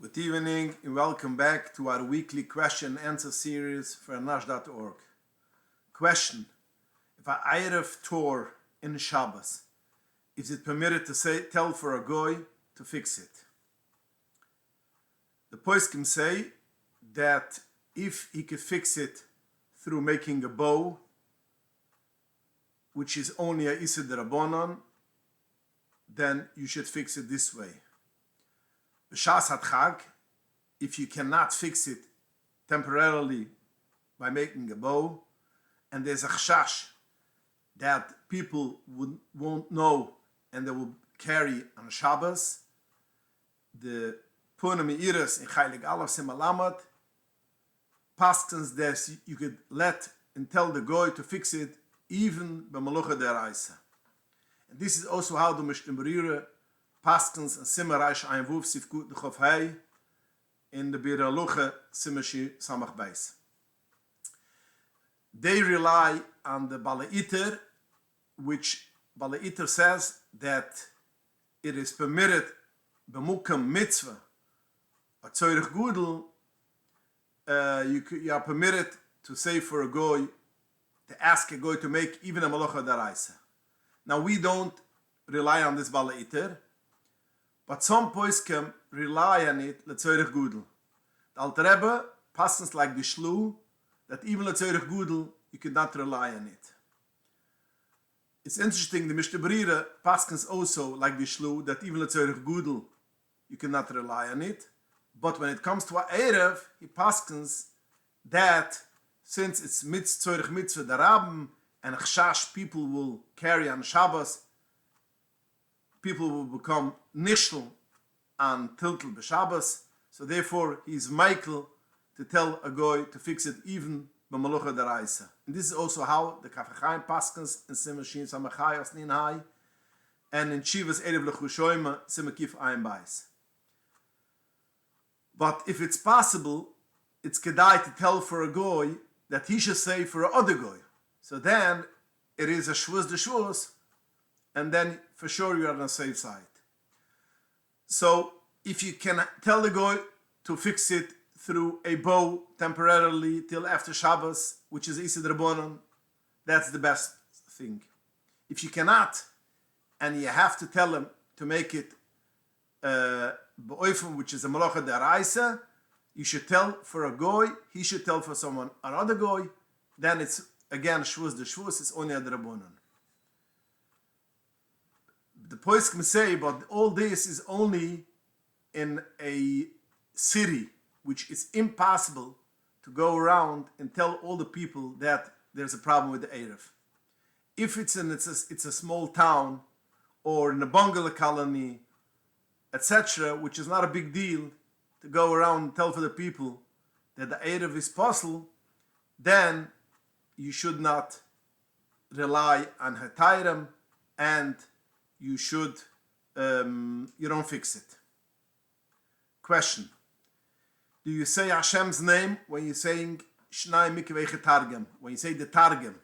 Good evening and welcome back to our weekly question and answer series for nash.org. Question: if I Erev Tor in Shabbos, is it permitted to tell for a goy to fix it? The poskim say that if he could fix it through making a bow, which is only a Issa D'Rabbanan, then you should fix it this way. B'shas Chag, if you cannot fix it temporarily by making a bow, and there's a chashash that people won't know and they will carry on Shabbos, the Punim Iris in Heilig Aleph Simalamat paskens that you could let and tell the goy to fix it even by Malucha Deraisa. And this is also how the Mishnah paskens and Simmeraish Einwurf Sifkut Nechof Hay in the Biraluche Simmershi Samach Beis. They rely on the Balaiter, which Balaiter says that it is permitted b'mukam mitzvah a tzorich gudel, you are permitted to say for a goy, to ask a goy to make even a malacha daraisa. Now we don't rely on this Balaiter, but some poskim rely on it letzorich gudel. The Alter Rebbe passes like the shlu that even letzorich gudel you could not rely on it. It's interesting, the Mishnah Berurah paskens also like the shlu that even letzorich gudel you cannot rely on it. But when it comes to a Erev, he paskens that since it's tzorich mitzvah darabim and chashash people will carry on Shabbos, people will become nishel on tiltel b'Shabbos, so therefore he's Michael to tell a goy to fix it even b'malucha deraisa. And this is also how the Kafachayim paskens in Simmashin Samachayos Ninhai and in Shivas Erev Lechushoyma Simmakif Ayin Bais. But if it's possible, it's kedai to tell for a goy that he should say for a other goy. So then it is a shvuz de shvuz, and then for sure you're on the safe side. So if you can tell the goy to fix it through a bow temporarily till after Shabbos, which is Issa D'Rabbanan, that's the best thing. If you cannot, and you have to tell him to make it which is a malacha deraisa, you should tell for a goy, he should tell for someone another goy, then it's again shvuz de shvuz, it's only a D'Rabbanan. The poskim say, but all this is only in a city which is impossible to go around and tell all the people that there's a problem with the Erev. If it's a small town or in a bungalow colony, etc., which is not a big deal to go around and tell for the people that the Erev is possible, then you should not rely on Hatayram and you should, you don't fix it. Question: do you say Hashem's name when you're saying Shnai Mikvei Targum? When you say the Targum,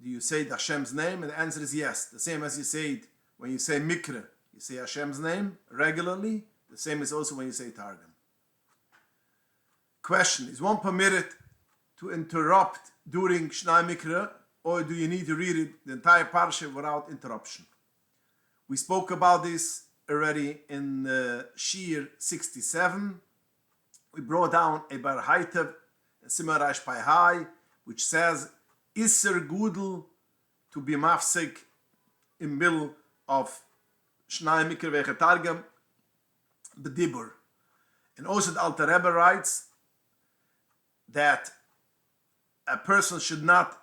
do you say the Hashem's name? And the answer is yes. The same as you say it when you say Mikra. You say Hashem's name regularly. The same is also when you say Targum. Question: is one permitted to interrupt during Shnai Mikra, or do you need to read it the entire parsha without interruption? We spoke about this already in Shiur 67. We brought down a Bar Haitev, Simarash Pai, which says Isser Gudel to be mafsik in middle of Shnai Mikra Veche Targum B'dibur. And also the Alter Rebbe writes that a person should not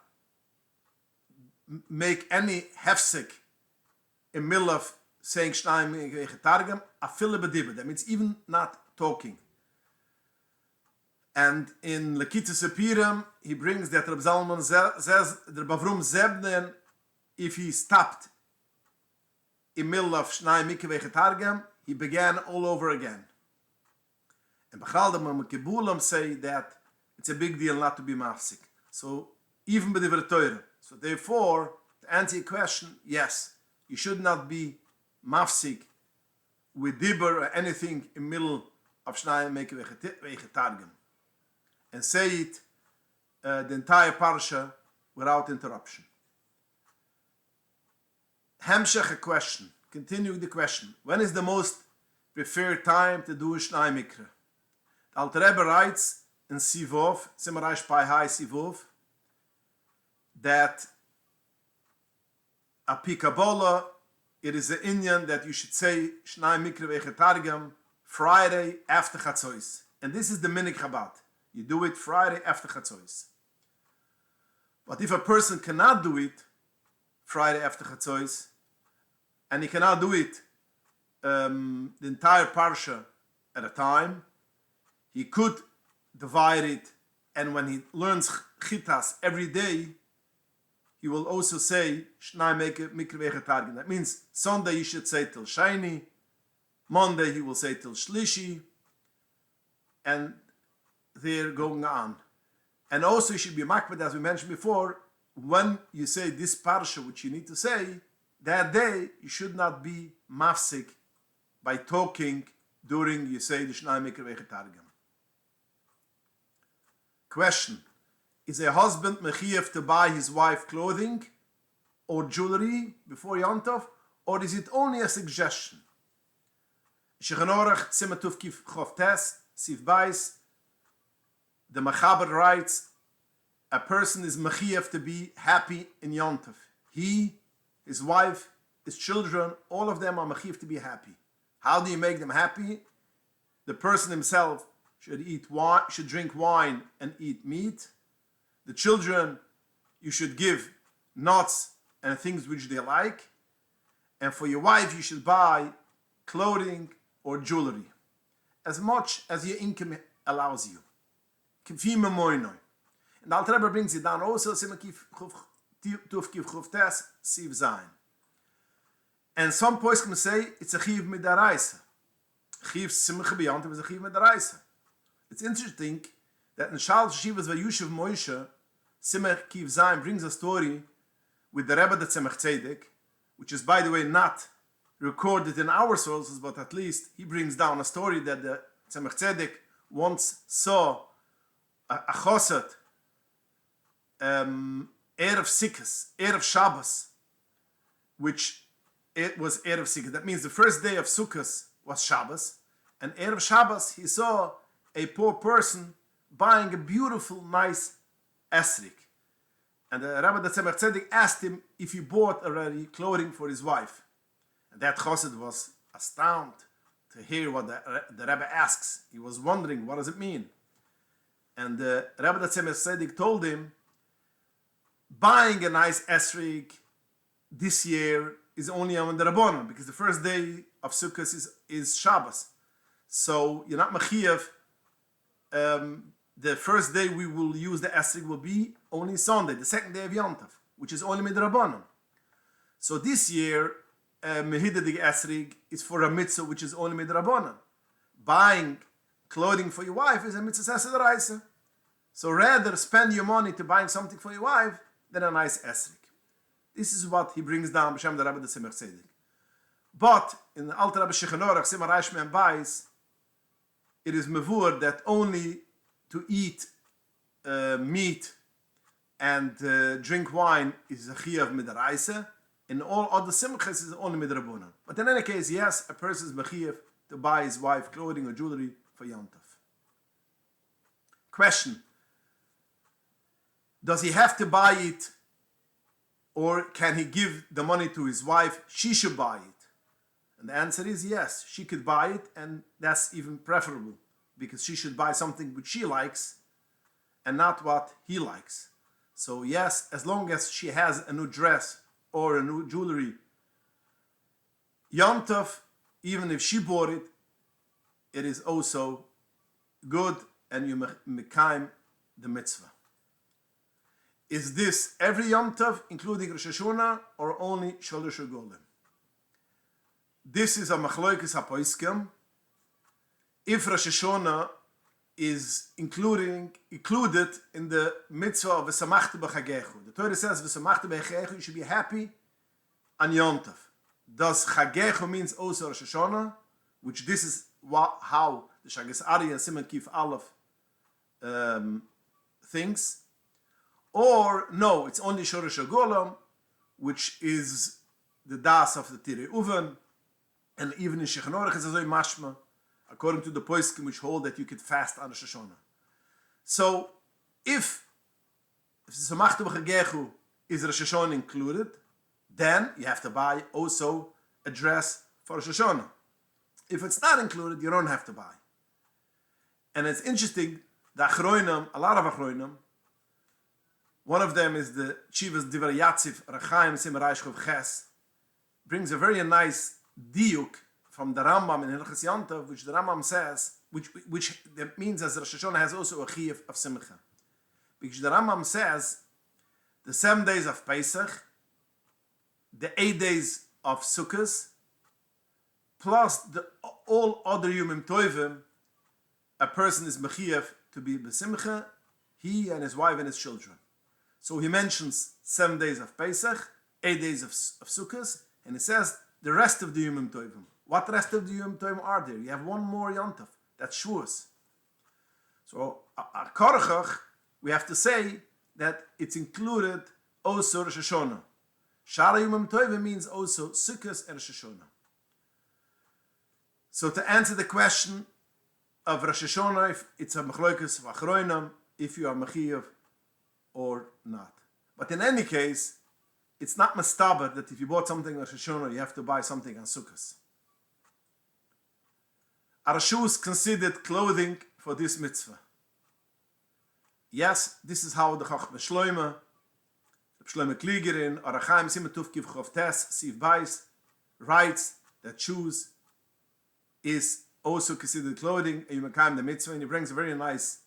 make any hefsik in middle of saying Shnai Mikra Veche Targum afile B'dibur. That means even not talking. And in Lekitus Epiram, he brings that Reb Zalman says the Bavrum Zebnen, if he stopped in middle of Shnai Mikra Veche Targum, he began all over again. And Bechal the Kibulam say that it's a big deal not to be mafsik. So even by the Torah. So therefore, to answer your question, yes, you should not be mafsik with dibur or anything in middle of Shnai Mikra Targum and say it the entire parsha without interruption. Hemshech a question. Continue the question. When is the most preferred time to do Shnai Mikra? The Alter Rebbe writes in Sivov, Simmeraish Pai Hai Sivov, that a Pikabola, it is an Indian that you should say Shnai Mikra Targum Friday after Chatzois. And this is the Minik Chabad. You do it Friday after Chatzois. But if a person cannot do it Friday after Chatzois, and he cannot do it the entire parsha at a time, he could divide it, and when he learns chitas every day, he will also say Shnai Mikra Targum. That means Sunday he should say till Shani, Monday he will say till Shlishi, and they're going on. And also you should be makbid, as we mentioned before, when you say this parsha, which you need to say, that day you should not be mafsik by talking during you say the Shnai Mikra Targum. Question: is a husband mechiyev to buy his wife clothing or jewelry before Yom Tov, or is it only a suggestion? Shulchan Aruch Simatuf Kif Chof Tes Sif Bais, the Mechaber writes, a person is mechiyev to be happy in Yom Tov. He, his wife, his children, all of them are mechiyev to be happy. How do you make them happy? The person himself should eat wine, should drink wine and eat meat. The children, you should give nuts and things which they like. And for your wife, you should buy clothing or jewelry, as much as your income allows you. And the Alter Rebbe brings it down also, and some poskim say it's a chiyuv midaraisa. Chiyuv simcha b'yontiv is a chiyuv midaraisa. It's interesting that in Shal Shivas Vayushav Moshe, Simach Kiv Zayin brings a story with the Rebbe the Tzemach Tzedek, which is, by the way, not recorded in our sources, but at least he brings down a story that the Tzemach Tzedek once saw a chosat, Erev Sikas, Erev Shabbos, which it was Erev Sikas. That means the first day of Sukkot was Shabbos, and Erev Shabbos he saw a poor person buying a beautiful, nice esrik. And the Rabbi the Tzemach Tzedek asked him if he bought already clothing for his wife. And that chassid was astounded to hear what the Rabbi asks. He was wondering, what does it mean? And the Rabbi the Tzemach Tzedek told him, buying a nice esrik this year is only on the Rabbanon, because the first day of Sukkot is Shabbos. So you're not mechiyev. The first day we will use the esrig will be only Sunday, the second day of Yom Tov, which is only midrabanan. So this year, mehida the esrig is for a mitzvah which is only midrabanan. Buying clothing for your wife is a mitzvah asderaisa. So rather spend your money to buying something for your wife than a nice esrig. This is what he brings down b'shem the Rabbi the Tzemach Tzedek. But in the Alter Rebbe Shulchan Aruch Simar Reishman Bais, it is mevur that only to eat meat and drink wine is a chiyuv midaraisa. In all other simchas is only midrabanan. But in any case, yes, a person is mechiyev to buy his wife clothing or jewelry for Yom Tov. Question: does he have to buy it, or can he give the money to his wife? She should buy it. And the answer is yes, she could buy it, and that's even preferable, because she should buy something which she likes and not what he likes. So yes, as long as she has a new dress or a new jewelry, Yom Tov, even if she bought it, it is also good, and you mekayim the mitzvah. Is this every Yom Tov, including Rosh Hashanah, or only Shalosh Golem? This is a machloikis hapoiskim. If Rosh Hashanah is included in the mitzvah of v'samachta b'chagechu. The Torah says v'samachta b'chagechu, you should be happy on Yom Tov. Does chagechu means also Rosh Hashanah, which this is how the Shagas Ari and Simon Kif Aleph thinks, or no, it's only Shorish Golam, which is the das of the Tirei Uven, and even in Shechanor is a mashma, according to the Poiskim, which hold that you could fast on Rosh Hashanah. So, if Samachta B'Chagechu is Rosh Hashanah included, then you have to buy also a dress for Rosh Hashanah. If it's not included, you don't have to buy. And it's interesting, the Achroinim, a lot of Achroinim, one of them is the Chivas Divrei Yatziv, Rechaim Simarayish Chov Ches, brings a very nice diuk from the Rambam in Hilchos Yontav, which the Rambam says, which that means as Rosh Hashanah has also a chiyuv of simcha. Because the Rambam says, the 7 days of Pesach, the 8 days of Sukkot, plus all other Yomim Tovim, a person is mechiyev to be besimcha, he and his wife and his children. So he mentions 7 days of Pesach, 8 days of Sukkot, and he says the rest of the Yomim Tovim. What rest of the Yom Tovim are there? You have one more Yontav. That's Shavuos. So, Korachach, we have to say that it's included also Rosh Hashanah. Shara Yom Tovim means also Sukkot and Rosh Hashanah. So, to answer the question of Rosh Hashanah, if it's a Machlokas of Achroinam, if you are Mechiyev or not. But in any case, it's not Mastabat that if you bought something on Rosh Hashanah, you have to buy something on Sukkot. Are shoes considered clothing for this mitzvah? Yes, this is how the Chachma Shloime Kliegerin, or Chaim Simetuf Kiv Chov Tes, Siv Bais, writes that shoes is also considered clothing, and you makayim the mitzvah, and he brings a very nice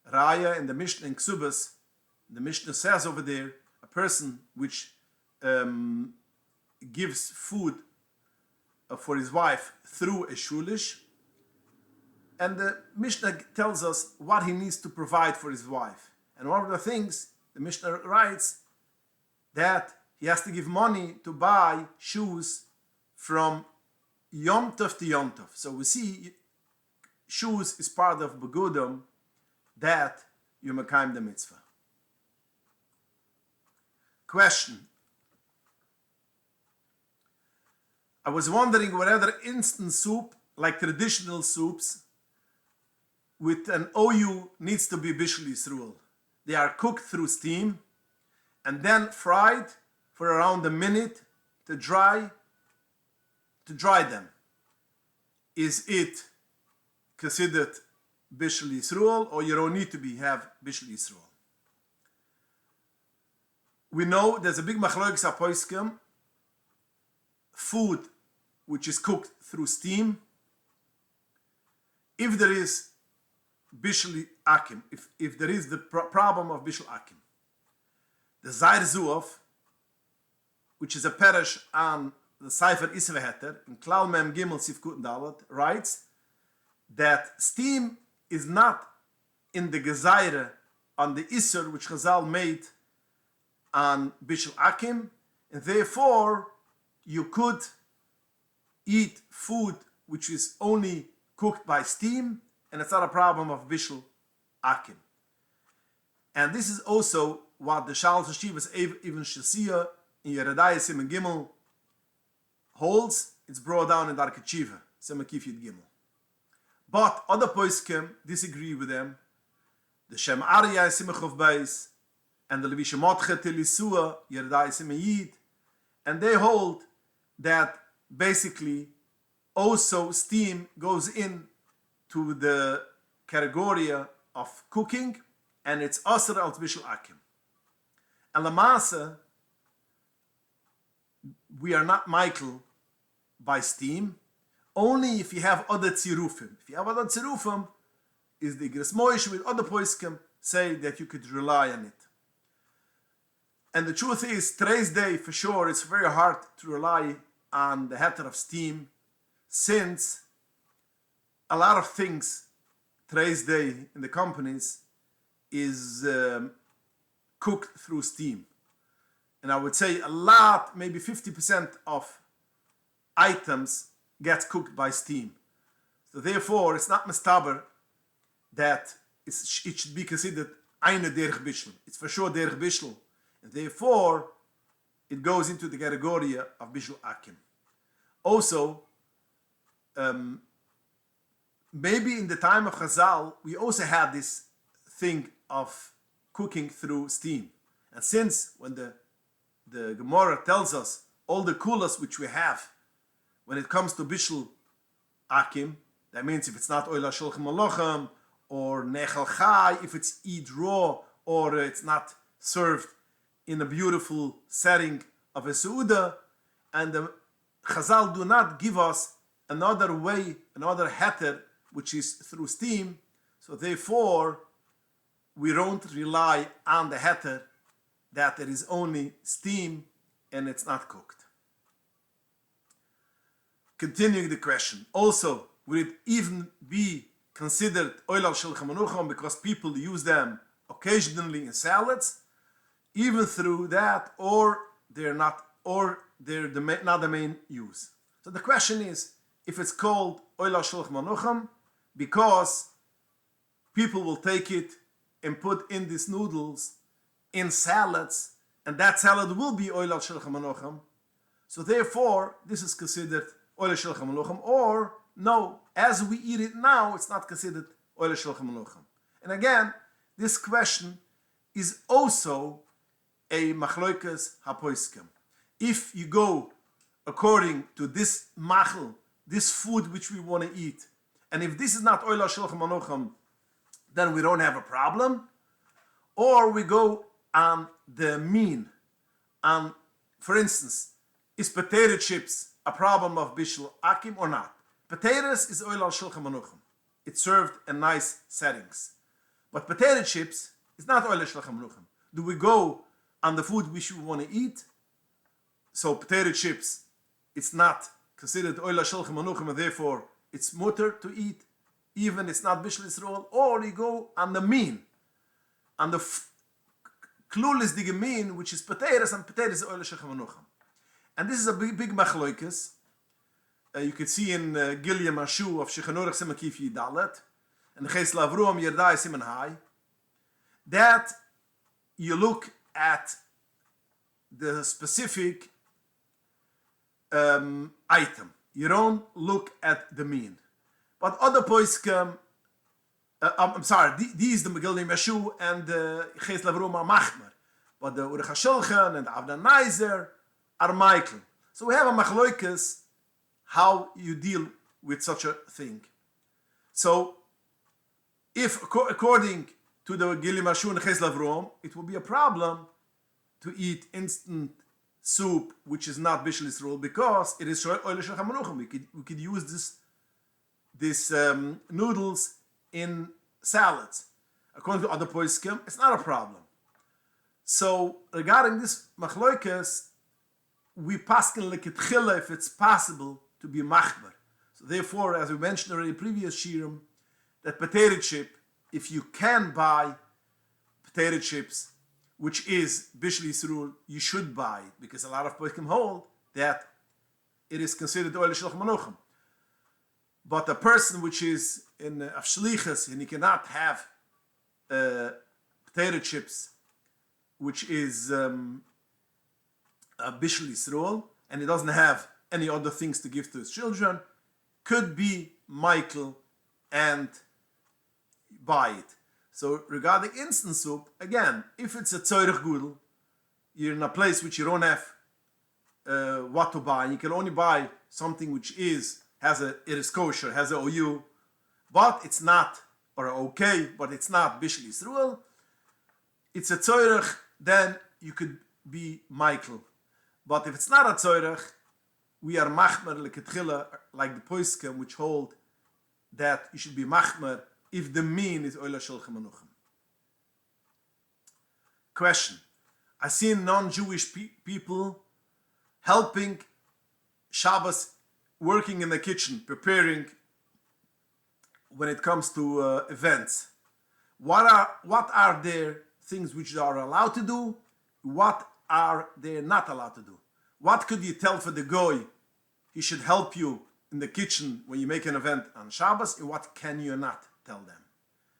raya in the Mishnah in Ksubas. The Mishnah says over there, a person which gives food for his wife through a shulish, and the Mishnah tells us what he needs to provide for his wife. And one of the things, the Mishnah writes that he has to give money to buy shoes from Yom Tov to Yom Tov. So we see shoes is part of Begudam that you makayim the mitzvah. Question. I was wondering whether instant soup, like traditional soups, with an OU needs to be Bishul Yisrael. They are cooked through steam and then fried for around a minute to dry them. Is it considered Bishul Yisrael, or you don't need to have Bishul Yisrael? We know there's a big machlokes apoiskim, food which is cooked through steam. If there is Bishul Akim, if there is the problem of Bishul Akim, the Zair Zuov, which is a parish on the Sefer Isveheter, in Klal Mem Gimel Sifkut Dalet, writes that steam is not in the Gezaire on the Isser which Chazal made on Bishul Akim, and therefore you could eat food which is only cooked by steam, and it's not a problem of Bishul Akim. And this is also what the Shal Shivas even Shasia in Yeredai Simon Gimel holds. It's brought down in Dark Chiva, Simon Kifyid Gimel. But other poskim disagree with them. The Shem Arya Simachov Beis and the Levisha Motche Telisua Yeredai Simon Yid, and they hold that basically also steam goes in to the category of cooking, and it's Asr al Bishul Akim. And Lamasa, we are not Michael by steam, only if you have other tzirufim. If you have other tzirufim, is the Igros Moish with other poiskim say that you could rely on it. And the truth is, today's day, for sure, it's very hard to rely on the heter of steam, since a lot of things today's day in the companies is cooked through steam. And I would say a lot, maybe 50% of items gets cooked by steam. So therefore, it's not mistaber that it should be considered eine derech bishel. It's for sure derech bishel. And therefore, it goes into the category of bishel akim. Also, maybe in the time of Chazal, we also had this thing of cooking through steam. And since when the Gemara tells us all the kulas which we have when it comes to bishul akim, that means if it's not oila shulchan malochem or nechal chai, if it's eat raw or it's not served in a beautiful setting of a seuda, and the Chazal do not give us another way, another heter, which is through steam, so therefore we don't rely on the heter that there is only steam and it's not cooked. Continuing the question, also, would it even be considered oil al shulchan aruch because people use them occasionally in salads, even through that, or they're not the main use? So the question is, if it's called oil al shulchan aruch because people will take it and put in these noodles in salads, and that salad will be oil al shulchan aruch. So therefore, this is considered oil al shulchan aruch, or no, as we eat it now, it's not considered oil al shulchan aruch. And again, this question is also a machloikas hapoiskim. If you go according to this machel, this food which we want to eat, and if this is not oil al shulchan aruch, then we don't have a problem. Or we go on the mean. For instance, is potato chips a problem of bishul akim or not? Potatoes is oil al shulchan aruch. It's served in nice settings. But potato chips is not oil al shulchan aruch. Do we go on the food which we want to eat? So potato chips, it's not considered oil al shulchan aruch, and therefore it's mutar to eat, even it's not bishul Yisrael. Or you go on the mean, on the klulis the mean, which is potatoes, and potatoes is oil al shulchan aruch. And this is a big machloikas. You could see in Gilyam Ashu of Shechanurach Simakif Yidalet, and Ches Lavruam Yerdai Siman Hai, that you look at the specific item. You don't look at the mean. But other poiskim, I'm sorry, these the Gilyam Ashu and the Ches Lavruam are Machmer. But the Urech HaShulchan and the Avdan Neiser are Michael. So we have a machloikas how you deal with such a thing. So, if according to the Gilim Ashun Ches Lavrom, it will be a problem to eat instant soup which is not bishul Yisrael because it is oil shulchan aruch. We could use this noodles in salads. According to other poskim, it's not a problem. So regarding this machloikas, we paskin leketchila if it's possible to be machmer. So therefore, as we mentioned already in previous shirim, that potato chip, if you can buy potato chips, which is bishul Yisrael, you should buy it, because a lot of poskim hold that it is considered oil shulchan aruch. But a person which is in avshlichas and he cannot have potato chips, which is bishul Yisrael, and he doesn't have any other things to give to his children, could be Michael and buy it. So regarding instant soup, again, if it's a tzorich gudel, you're in a place which you don't have what to buy, you can only buy something which it is kosher, has a OU, but it's not, or okay, but it's not bishul Yisrael, it's a tzorich, then you could be Michael. But if it's not a tzorich, we are machmer leketchila, like the poskim which hold that you should be machmer if the mean is oil shulchan aruch. Question: I see non-Jewish people helping Shabbos, working in the kitchen, preparing when it comes to events. What are their things which they are allowed to do? What are they not allowed to do? What could you tell for the goy? He should help you in the kitchen when you make an event on Shabbos, and what can you not tell them?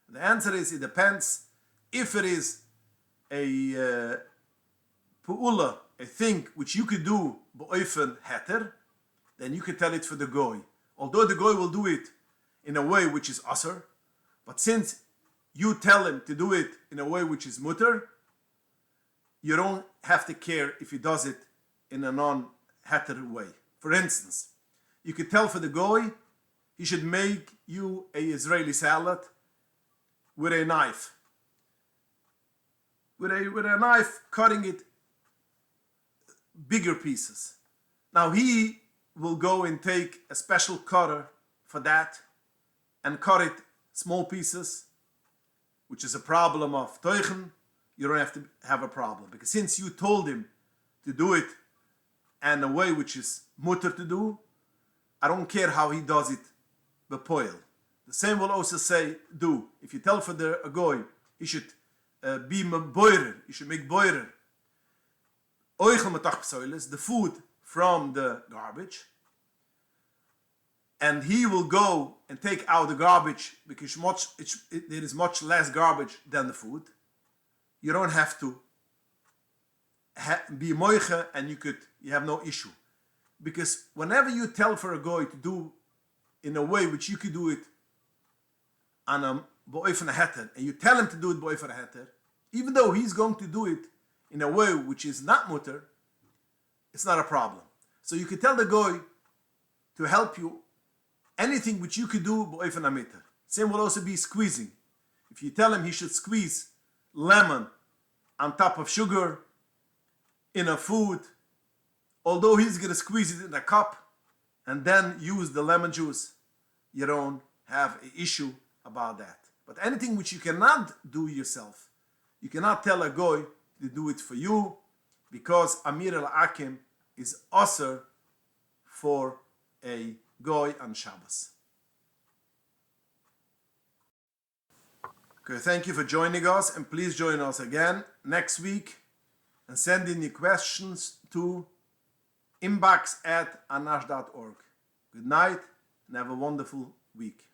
The answer is, it depends. If it is a pu'ula, a thing which you could do b'oifen heter, then you can tell it for the goy. Although the goy will do it in a way which is asr, but since you tell him to do it in a way which is mutter, you don't have to care if he does it in a non-heter way. For instance, you could tell for the goy, he should make you a Israeli salad with a knife. With a knife, cutting it bigger pieces. Now he will go and take a special cutter for that and cut it small pieces, which is a problem of teuchen. You don't have to have a problem, because since you told him to do it in a way which is mutter to do, I don't care how he does it bepoil. The same will also say do. If you tell for the goy, he should be boirer, he should make boirer. Oichel metach psoiles, the food from the garbage, and he will go and take out the garbage because there is much less garbage than the food. You don't have to be moiche, and you have no issue. Because whenever you tell for a goy to do in a way which you could do it on a bo'ofen heter, and you tell him to do it bo'ofen heter, even though he's going to do it in a way which is not mutter, it's not a problem. So you could tell the goy to help you anything which you could do bo'ofen amitter. Same will also be squeezing. If you tell him he should squeeze lemon on top of sugar in a food, although he's going to squeeze it in a cup and then use the lemon juice, you don't have an issue about that. But anything which you cannot do yourself, you cannot tell a goy to do it for you, because Amir al-Akim is also for a goy on Shabbos. Okay, thank you for joining us, and please join us again next week and send in your questions to inbox@anash.org. Good night and have a wonderful week.